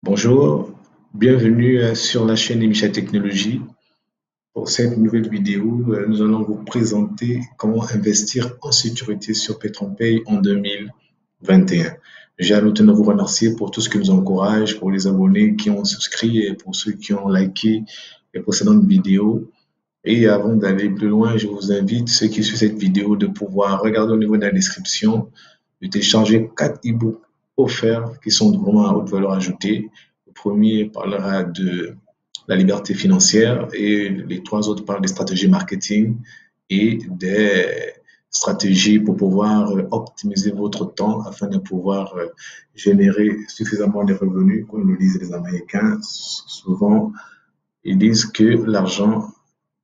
Bonjour, bienvenue sur la chaîne Micha Technologie. Pour cette nouvelle vidéo, nous allons vous présenter comment investir en sécurité sur PetronPay en 2021. J'ai à tenir à vous remercier pour tout ce qui nous encourage, pour les abonnés qui ont souscrit et pour ceux qui ont liké les précédentes vidéos. Et avant d'aller plus loin, je vous invite, ceux qui suivent cette vidéo, de pouvoir regarder au niveau de la description, de télécharger 4 e-books offerts qui sont vraiment à haute valeur ajoutée. Le premier parlera de la liberté financière et les 3 autres parlent des stratégies marketing et des stratégies pour pouvoir optimiser votre temps afin de pouvoir générer suffisamment de revenus. Comme le disent les Américains, souvent ils disent que l'argent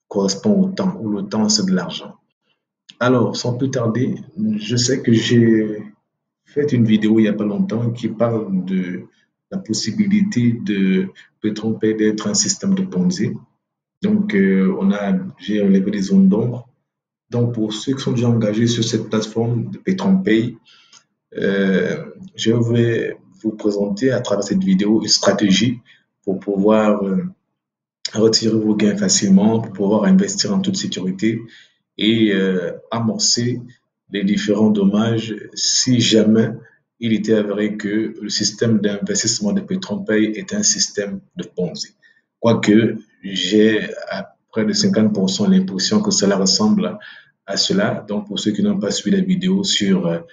correspond au temps, ou le temps c'est de l'argent. Alors, sans plus tarder, je sais que j'ai fait une vidéo il n'y a pas longtemps qui parle de la possibilité de PetronPay d'être un système de Ponzi. Donc, j'ai relevé des zones d'ombre. Donc, pour ceux qui sont déjà engagés sur cette plateforme de PetronPay, je vais vous présenter à travers cette vidéo une stratégie pour pouvoir retirer vos gains facilement, pour pouvoir investir en toute sécurité et amorcer les différents dommages si jamais il était avéré que le système d'investissement de PetronPay est un système de Ponzi. Quoique j'ai à près de 50% l'impression que cela ressemble à cela. Donc pour ceux qui n'ont pas suivi la vidéo sur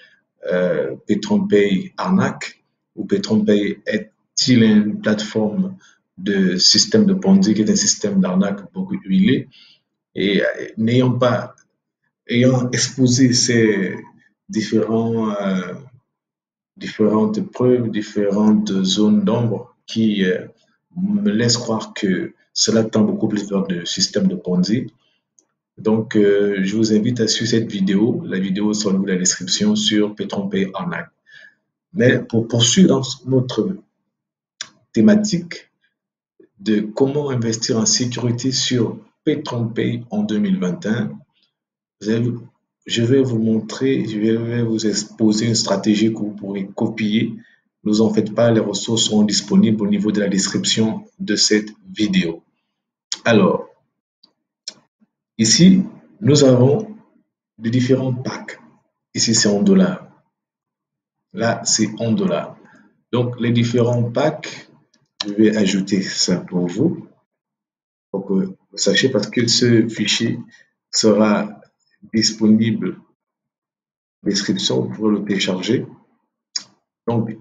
PetronPay arnaque ou PetronPay est-il une plateforme de système de Ponzi qui est un système d'arnaque beaucoup huilé, et ayant exposé ces différentes preuves, différentes zones d'ombre qui me laissent croire que cela tend beaucoup plus vers le système de Ponzi. Donc, je vous invite à suivre cette vidéo. La vidéo sera dans la description sur PetronPay Arnaque. Mais pour poursuivre dans notre thématique de comment investir en sécurité sur PetronPay en 2021, je vais vous montrer, je vais vous exposer une stratégie que vous pourrez copier. Ne vous en faites pas, les ressources seront disponibles au niveau de la description de cette vidéo. Alors, ici, nous avons de différents packs. Ici, c'est en dollars. Là, c'est en dollars. Donc, les différents packs, je vais ajouter ça pour vous que vous sachiez, parce que ce fichier sera disponible en description, vous pourrez le télécharger. Donc,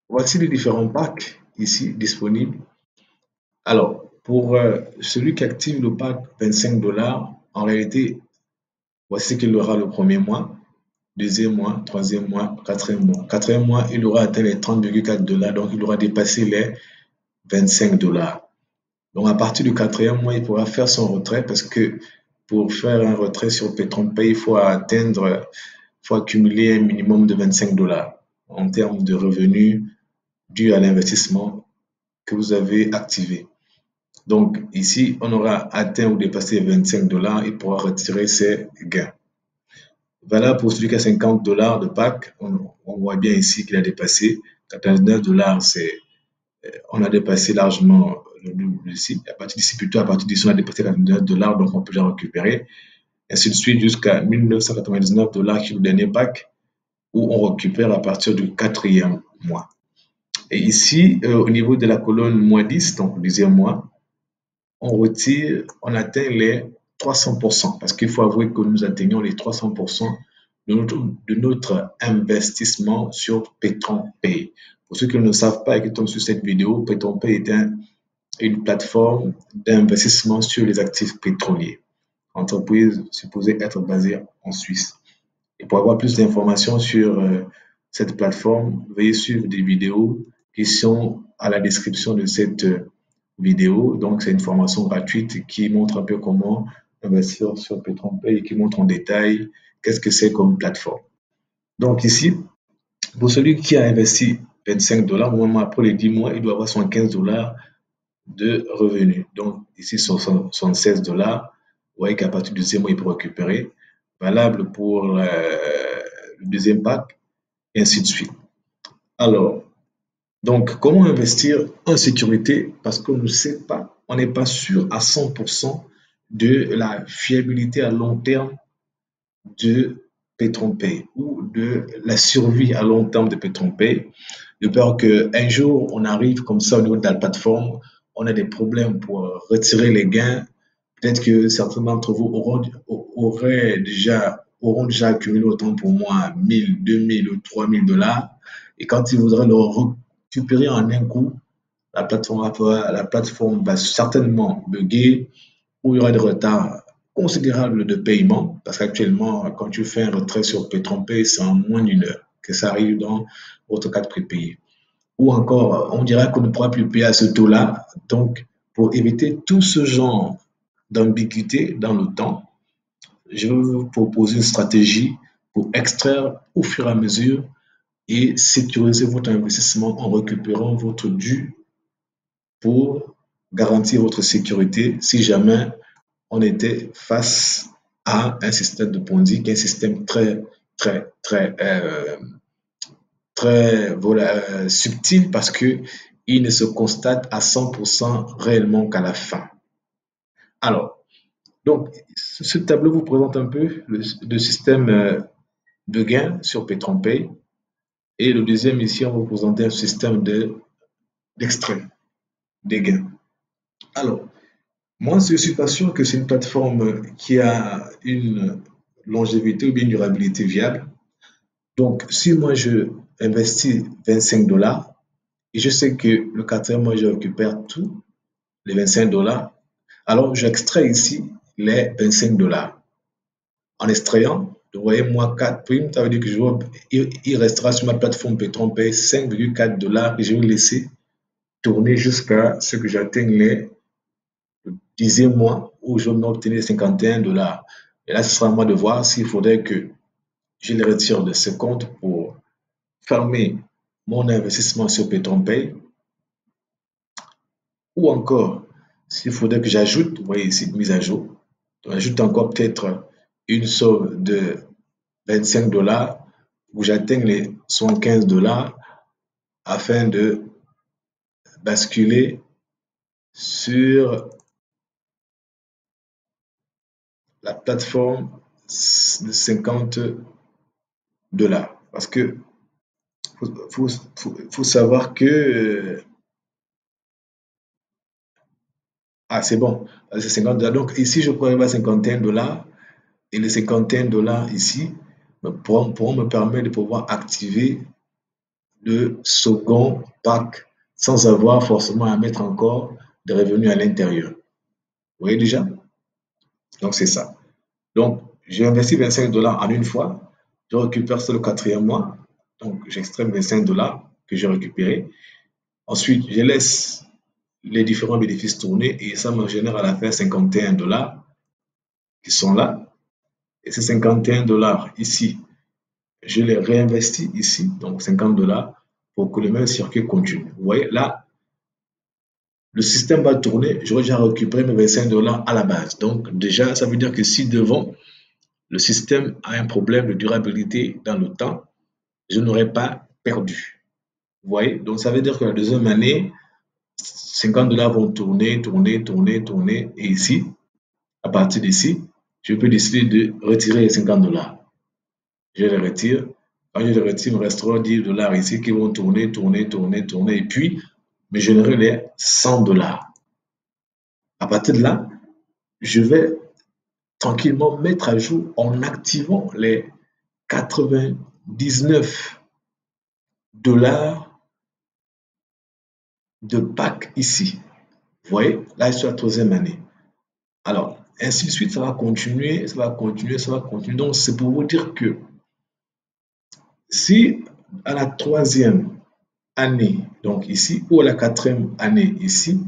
voici les différents packs ici disponibles. Alors, pour celui qui active le pack 25 $, en réalité, voici ce qu'il aura le premier mois, deuxième mois, troisième mois, quatrième mois. Quatrième mois, il aura atteint les 30,4 $, donc il aura dépassé les 25 $. Donc, à partir du quatrième mois, il pourra faire son retrait parce que pour faire un retrait sur PetronPay, il faut accumuler un minimum de 25 $ en termes de revenus dus à l'investissement que vous avez activé. Donc, ici, on aura atteint ou dépassé 25 $, il pourra retirer ses gains. Voilà pour celui qui a 50 $ de pack, on voit bien ici qu'il a dépassé. 99 $, on a dépassé largement le double ici. À partir d'ici, plutôt, à partir d'ici, on a dépassé 99 $, donc on peut la récupérer. Ainsi de suite jusqu'à 1999 $ qui est le dernier pack, où on récupère à partir du quatrième mois. Et ici, au niveau de la colonne moins 10, donc le deuxième mois, on atteint les 300%, parce qu'il faut avouer que nous atteignons les 300% de notre investissement sur PetronPay. Pour ceux qui ne le savent pas et qui tombent sur cette vidéo, PetronPay est une plateforme d'investissement sur les actifs pétroliers. Entreprise supposée être basée en Suisse. Et pour avoir plus d'informations sur cette plateforme, veuillez suivre des vidéos qui sont à la description de cette vidéo. Donc, c'est une formation gratuite qui montre un peu comment investir sur PetronPay et qui montre en détail qu'est-ce que c'est comme plateforme. Donc ici, pour celui qui a investi 25 $, normalement après les 10 mois, il doit avoir 75 $ de revenus. Donc ici, 76 $. Vous voyez qu'à partir du deuxième mois, il peut récupérer. Valable pour le deuxième pack, et ainsi de suite. Alors, Donc, comment investir en sécurité? Parce qu'on ne sait pas, on n'est pas sûr à 100% de la fiabilité à long terme de PetronPay ou de la survie à long terme de PetronPay. De peur qu'un jour, on arrive comme ça au niveau de la plateforme, on a des problèmes pour retirer les gains. Peut-être que certains d'entre vous auront déjà accumulé autant pour moi, 1000, 2000 ou 3000 $. Et quand ils voudraient le récupérer en un coup, la plateforme va certainement bugger ou il y aura des retards considérables de paiement. Parce qu'actuellement, quand tu fais un retrait sur PetronPay, c'est en moins d'une heure que ça arrive dans votre carte prépayée. Ou encore, on dira qu'on ne pourra plus payer à ce taux-là. Donc, pour éviter tout ce genre d'ambiguïté dans le temps, je vais vous proposer une stratégie pour extraire au fur et à mesure et sécuriser votre investissement en récupérant votre dû pour garantir votre sécurité si jamais on était face à un système de Ponzi qui est un système très subtil parce que il ne se constate à 100% réellement qu'à la fin. Alors, donc, ce tableau vous présente un peu le système de gain sur PetronPay. Et le deuxième ici, on va vous présenter un système d'extrait des gains. Alors, moi, je ne suis pas sûr que c'est une plateforme qui a une longévité ou bien une durabilité viable. Donc, si moi, je investis 25 $ et je sais que le quatrième mois, je récupère tous les 25 $, alors j'extrais ici les 25 $. En extrayant, vous voyez, moi, 4 primes, ça veut dire que il restera sur ma plateforme PetronPay 5,4 $ que je vais laisser tourner jusqu'à ce que j'atteigne les 10e mois où je vais obtenir 51 $. Et là, ce sera à moi de voir s'il faudrait que je les retire de ce compte pour fermer mon investissement sur PetronPay ou encore s'il faudrait que j'ajoute, vous voyez ici, mise à jour, j'ajoute encore peut-être une somme de 25 $ où j'atteigne les 75 $ afin de basculer sur la plateforme de 50 $. Parce que faut savoir que c'est bon, c'est 50 $. Donc ici, je pourrais avoir 51 $ et les 51 $ ici pourront me permettre de pouvoir activer le second pack sans avoir forcément à mettre encore des revenus à l'intérieur. Vous voyez déjà? Donc c'est ça. Donc j'ai investi 25 $ en une fois, je récupère sur le quatrième mois, donc j'extrais 25 $ que j'ai récupéré. Ensuite, je laisse les différents bénéfices tourner et ça me génère à la fin 51 $ qui sont là. Et ces 51 $ ici, je les réinvestis ici, donc 50 $ pour que le même circuit continue. Vous voyez, là, le système va tourner, j'aurai déjà récupéré mes 25 $ à la base. Donc déjà, ça veut dire que si devant le système a un problème de durabilité dans le temps, je n'aurai pas perdu. Vous voyez? Donc ça veut dire que la deuxième année, 50 $ vont tourner, tourner, tourner, tourner. Et ici, à partir d'ici, je peux décider de retirer les 50 $. Je les retire. Quand je les retire, il me restera 10 $ ici qui vont tourner, tourner, tourner, tourner. Et puis, me générer les 100 $. À partir de là, je vais tranquillement mettre à jour en activant les 99 $ de pack ici. Vous voyez, là, je suis à la troisième année. Alors, ainsi de suite, ça va continuer, ça va continuer, ça va continuer. Donc, c'est pour vous dire que si à la troisième année, donc ici, ou à la quatrième année ici,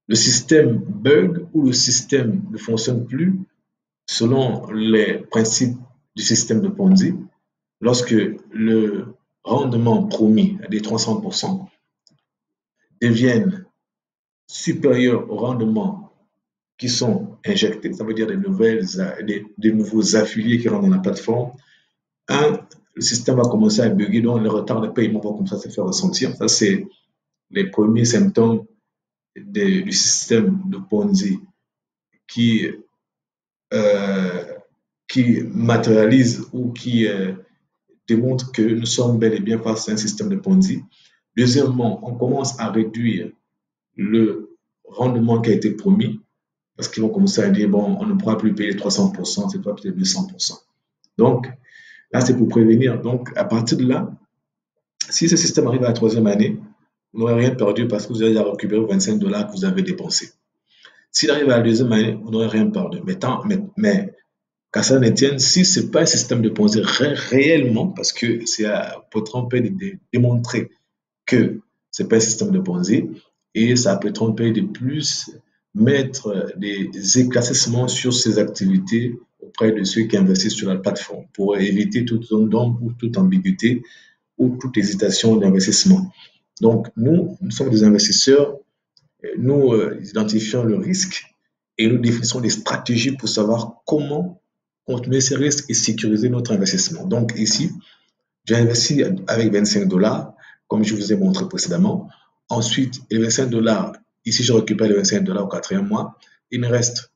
le système bug ou le système ne fonctionne plus selon les principes du système de Ponzi, lorsque le rendement promis des 300% devienne supérieur au rendement qui sont injectés, ça veut dire des nouveaux affiliés qui rentrent dans la plateforme, le système va commencer à bugger, donc le retard de paiement va commencer à se faire ressentir. Ça, c'est les premiers symptômes du système de Ponzi qui, euh, qui matérialise ou qui démontre que nous sommes bel et bien face à un système de Ponzi. Deuxièmement, on commence à réduire le rendement qui a été promis parce qu'ils vont commencer à dire, bon, on ne pourra plus payer 300%, c'est pas peut-être 200%. Donc, là, c'est pour prévenir. Donc, à partir de là, si ce système arrive à la troisième année, vous n'aurez rien perdu parce que vous avez déjà récupéré 25 dollars que vous avez dépensés. S'il arrive à la deuxième année, vous n'aurez rien perdu. Mais qu'à ça ne tienne, si ce n'est pas un système de Ponzi réellement, parce que c'est pour tromper de démontrer que ce n'est pas un système de Ponzi, et ça peut tromper de plus mettre des éclaircissements sur ces activités auprès de ceux qui investissent sur la plateforme pour éviter toute zone d'ombre ou toute ambiguïté ou toute hésitation d'investissement. Donc, nous sommes des investisseurs, nous identifions le risque et nous définissons des stratégies pour savoir comment contenir ces risques et sécuriser notre investissement. Donc, ici, j'ai investi avec 25 dollars, comme je vous ai montré précédemment. Ensuite, les 25 dollars, ici, je récupère les 25 dollars au quatrième mois. Il me reste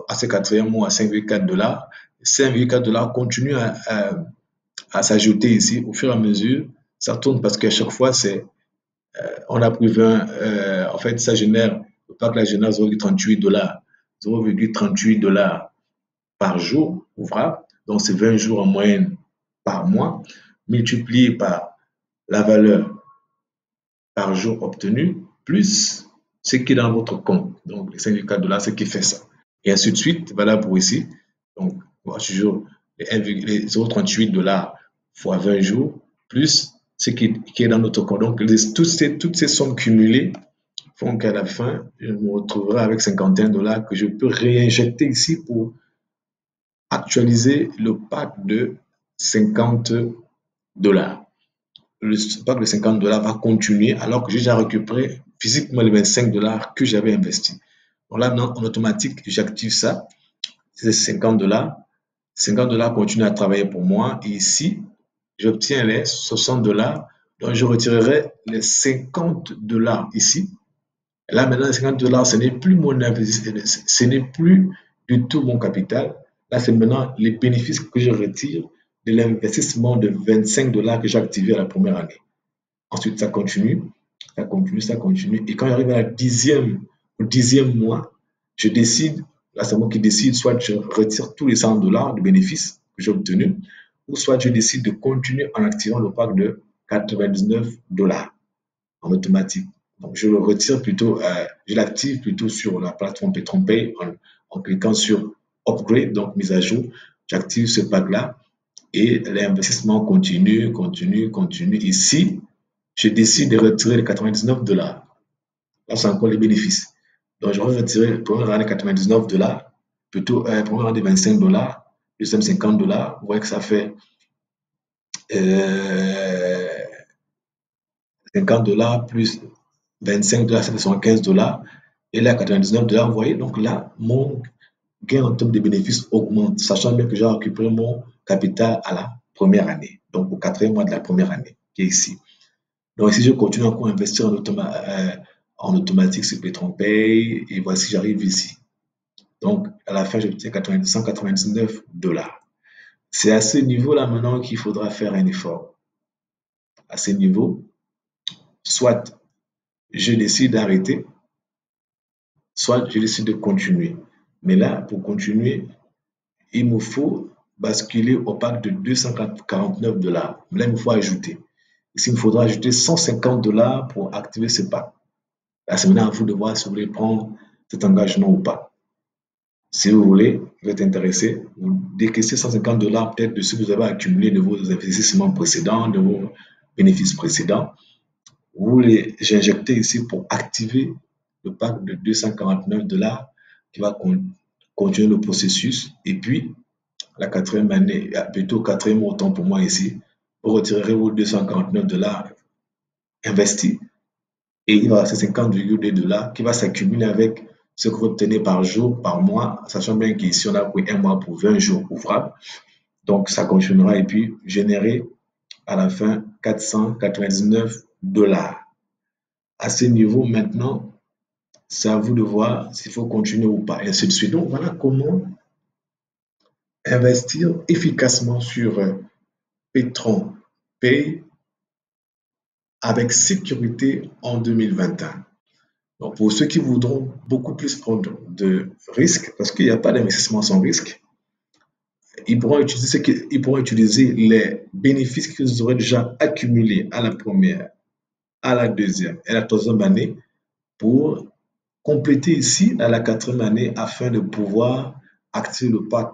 à ce quatrième mois 5,4 dollars. 5,4 dollars continuent à s'ajouter ici au fur et à mesure. Ça tourne parce qu'à chaque fois, on a pris 20, en fait, ça génère, le pack là génère 0,38 dollars. 0,38 dollars par jour ouvrable. Donc, c'est 20 jours en moyenne par mois, multiplié par la valeur par jour obtenue, plus ce qui est dans votre compte. Donc, les 5,4 dollars, c'est ce qui fait ça. Et ainsi de suite, voilà pour ici. Donc, toujours les 0,38 dollars fois 20 jours, plus ce qui est dans notre compte. Donc, toutes ces sommes cumulées font qu'à la fin, je me retrouverai avec 51 dollars que je peux réinjecter ici pour actualiser le pack de 50 dollars. Le pack de 50 dollars va continuer alors que j'ai déjà récupéré physiquement les 25 dollars que j'avais investi. Donc là, en automatique, j'active ça. C'est 50 dollars. 50 dollars continuent à travailler pour moi. Et ici, j'obtiens les 60 dollars. Donc, je retirerai les 50 dollars ici. Et là, maintenant, les 50 dollars, ce n'est plus mon investissement, ce n'est plus du tout mon capital. Là, c'est maintenant les bénéfices que je retire de l'investissement de 25 dollars que j'ai activé à la première année. Ensuite, ça continue, ça continue, ça continue. Et quand j'arrive au dixième mois, je décide, là c'est moi qui décide, soit je retire tous les 100 dollars de bénéfices que j'ai obtenus, ou soit je décide de continuer en activant le pack de 99 dollars en automatique. Donc, je le retire plutôt, je l'active plutôt sur la plateforme PetronPay en cliquant sur Upgrade, donc mise à jour. J'active ce pack-là et l'investissement continue, continue, continue. Ici, je décide de retirer les 99 dollars. Là, c'est encore les bénéfices. Donc, je vais retirer première année 99 dollars, plutôt première année 25 dollars, deuxième 50 dollars. Vous voyez que ça fait 50 dollars plus 25 dollars, ça fait 75 dollars. Et là, 99 dollars, vous voyez, donc là, mon gain en termes de bénéfices augmente, sachant bien que j'ai récupéré mon capital à la première année, donc au quatrième mois de la première année, qui est ici. Donc ici, je continue encore à investir en automatique sur PetronPay et voici, j'arrive ici. Donc, à la fin, j'obtiens 199 dollars. C'est à ce niveau-là maintenant qu'il faudra faire un effort. À ce niveau, soit je décide d'arrêter, soit je décide de continuer. Mais là, pour continuer, il me faut basculer au pack de 249 dollars. Là, il me faut ajouter. Ici, il me faudra ajouter 150 dollars pour activer ce pack. Là, c'est maintenant à vous de voir si vous voulez prendre cet engagement ou pas. Si vous voulez, vous êtes intéressé, vous décaissez 150 dollars peut-être de ce que vous avez accumulé de vos investissements précédents, de vos bénéfices précédents. Vous les injectez ici pour activer le pack de 249 dollars qui va continuer le processus. Et puis, la quatrième année, plutôt quatrième autant pour moi ici, vous retirerez vos 249 dollars investis et il va rester 50,2 dollars qui va s'accumuler avec ce que vous obtenez par jour, par mois, sachant bien qu'ici on a pris un mois pour 20 jours ouvrables. Donc ça continuera et puis générer à la fin 499 dollars. à ce niveau maintenant, c'est à vous de voir s'il faut continuer ou pas, et ainsi de suite. Donc, voilà comment investir efficacement sur Petron Pay avec sécurité en 2021. Donc, pour ceux qui voudront beaucoup plus prendre de risques, parce qu'il n'y a pas d'investissement sans risque, ils pourront utiliser les bénéfices qu'ils auraient déjà accumulés à la première, à la deuxième et à la troisième année pour compléter ici à la quatrième année afin de pouvoir activer le pack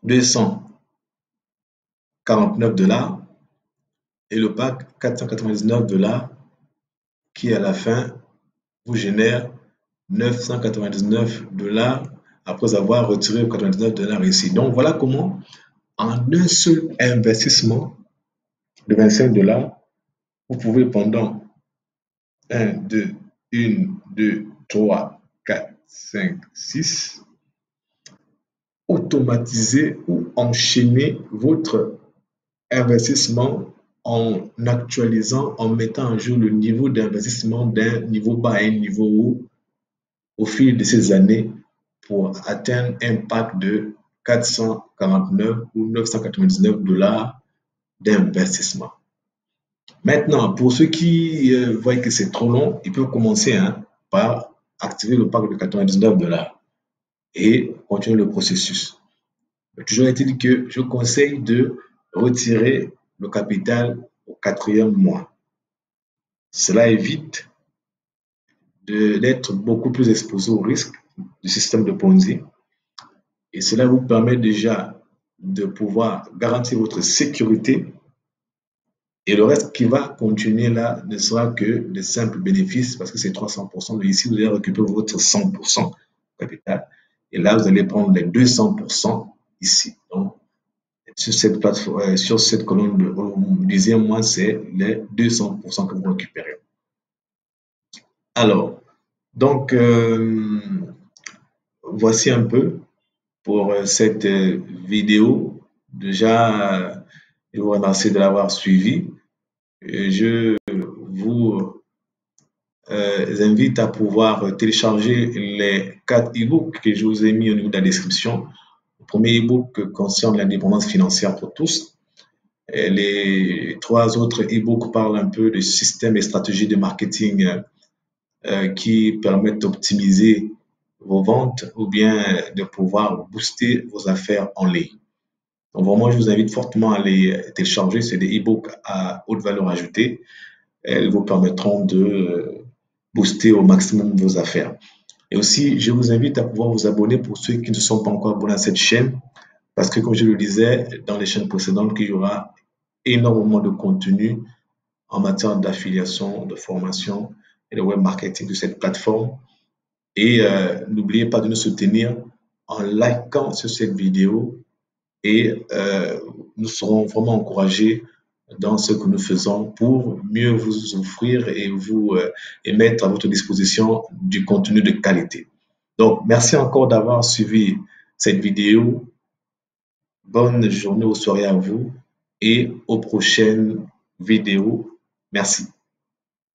249 $ et le pack 499 $ qui à la fin vous génère 999 $ après avoir retiré 99 $ ici. Donc voilà comment en un seul investissement de 25 $, vous pouvez pendant 1, 2, 1, 2, 3, 4, 5, 6 automatiser ou enchaîner votre investissement en actualisant, en mettant en jour le niveau d'investissement d'un niveau bas à un niveau haut au fil de ces années pour atteindre un pack de 449 ou 999 $ d'investissement. Maintenant, pour ceux qui voient que c'est trop long, ils peuvent commencer par activer le pack de 99 $ et continuer le processus. Toujours est-il que je conseille de retirer le capital au quatrième mois. Cela évite d'être beaucoup plus exposé au risque du système de Ponzi et cela vous permet déjà de pouvoir garantir votre sécurité et le reste qui va continuer là ne sera que de simples bénéfices parce que c'est 300%. Mais ici, vous allez récupérer votre 100% capital et là, vous allez prendre les 200% ici. Donc, sur cette plateforme, sur cette colonne au dixième mois, c'est les 200% que vous récupérez. Alors, donc, voici un peu pour cette vidéo. Déjà, je vous remercie de l'avoir suivi. Je vous invite à pouvoir télécharger les 4 e-books que je vous ai mis au niveau de la description. Le premier e-book concerne l'indépendance financière pour tous. Et les 3 autres e-books parlent un peu de systèmes et stratégies de marketing qui permettent d'optimiser vos ventes ou bien de pouvoir booster vos affaires en ligne. Donc vraiment, je vous invite fortement à les télécharger. C'est des e-books à haute valeur ajoutée. Elles vous permettront de booster au maximum vos affaires. Et aussi, je vous invite à pouvoir vous abonner pour ceux qui ne sont pas encore abonnés à cette chaîne, parce que comme je le disais dans les chaînes précédentes, qu'il y aura énormément de contenu en matière d'affiliation, de formation et de web marketing de cette plateforme. Et n'oubliez pas de nous soutenir en likant sur cette vidéo et nous serons vraiment encouragés dans ce que nous faisons pour mieux vous offrir et mettre à votre disposition du contenu de qualité. Donc, merci encore d'avoir suivi cette vidéo. Bonne journée ou soirée à vous et aux prochaines vidéos. Merci.